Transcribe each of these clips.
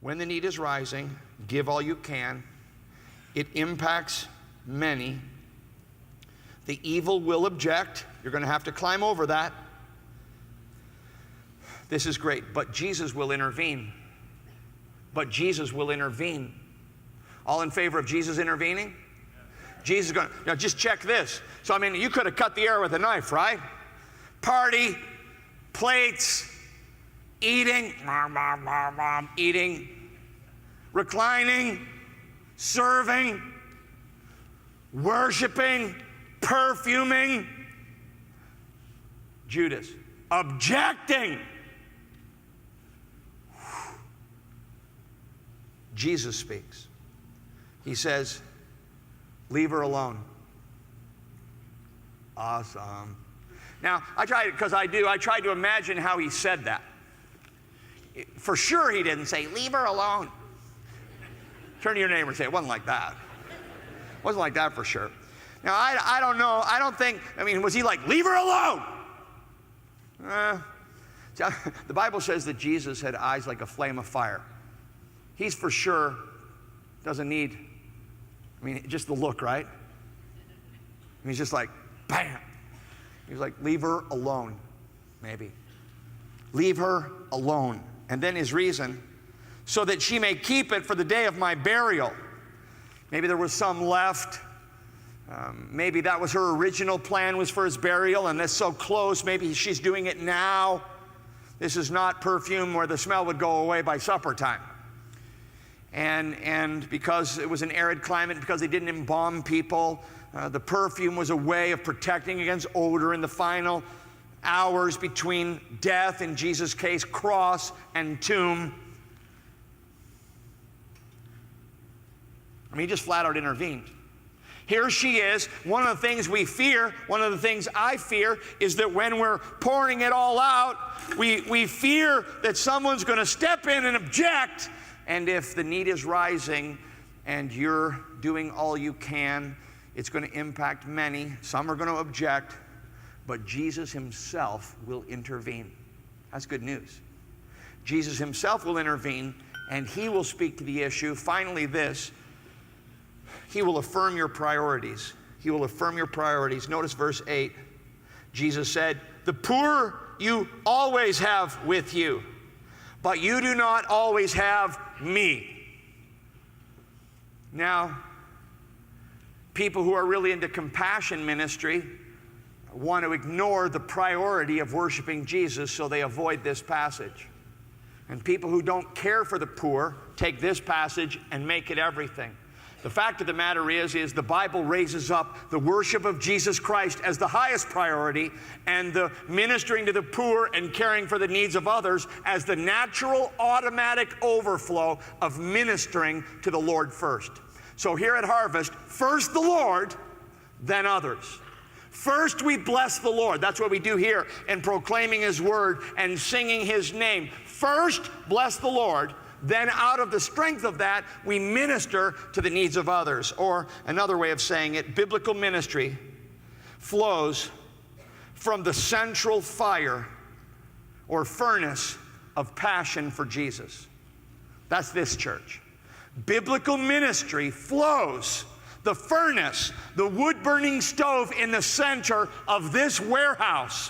When the need is rising, give all you can. It impacts many. The evil will object. You're going to have to climb over that. This is great. But Jesus will intervene. But Jesus will intervene. All in favor of Jesus intervening? Jesus is going to, now just check this. So, I mean, you could have cut the air with a knife, right? Party, plates, eating, eating, reclining, serving, worshiping, perfuming. Judas, objecting. Jesus speaks. He says, leave her alone. Awesome. Now, I tried to imagine how he said that. For sure he didn't say, leave her alone. Turn to your neighbor and say, it wasn't like that. It wasn't like that for sure. Now, I don't know. I don't think, I mean, was he like, leave her alone? The Bible says that Jesus had eyes like a flame of fire. He's for sure doesn't need, I mean, just the look, right? And he's just like, bam. He's like, leave her alone, maybe. Leave her alone. And then his reason, so that she may keep it for the day of my burial. Maybe there was some left. Maybe that was her original plan, was for his burial, and that's so close. Maybe she's doing it now. This is not perfume where the smell would go away by supper time. And because it was an arid climate, because they didn't embalm people, the perfume was a way of protecting against odor in the final hours between death, in Jesus' case, cross and tomb. I mean, he just flat out intervened. Here she is. One of the things we fear, one of the things I fear, is that when we're pouring it all out, we fear that someone's going to step in and object. And if the need is rising and you're doing all you can, it's going to impact many. Some are going to object, but Jesus himself will intervene. That's good news. Jesus himself will intervene, and he will speak to the issue. Finally, this, he will affirm your priorities. He will affirm your priorities. Notice verse 8. Jesus said, the poor you always have with you, but you do not always have me. Now, people who are really into compassion ministry want to ignore the priority of worshiping Jesus, so they avoid this passage. And people who don't care for the poor take this passage and make it everything. The fact of the matter is the Bible raises up the worship of Jesus Christ as the highest priority, and the ministering to the poor and caring for the needs of others as the natural, automatic overflow of ministering to the Lord first. So here at Harvest, first the Lord, then others. First we bless the Lord. That's what we do here in proclaiming his word and singing his name. First, bless the Lord. Then out of the strength of that, we minister to the needs of others. Or another way of saying it, biblical ministry flows from the central fire or furnace of passion for Jesus. That's this church. Biblical ministry flows, the furnace, the wood-burning stove in the center of this warehouse.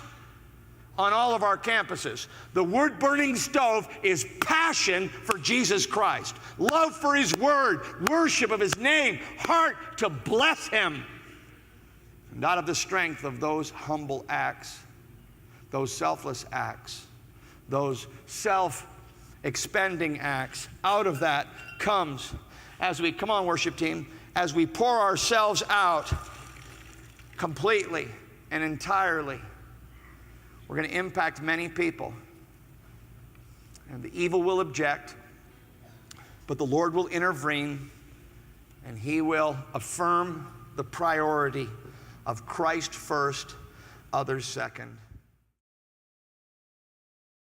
On all of our campuses, the wood-burning stove is passion for Jesus Christ, love for his word, worship of his name, heart to bless him. And out of the strength of those humble acts, those selfless acts, those self-expending acts, out of that comes, as we, come on worship team, as we pour ourselves out completely and entirely, we're going to impact many people. And the evil will object, but the Lord will intervene, and he will affirm the priority of Christ first, others second.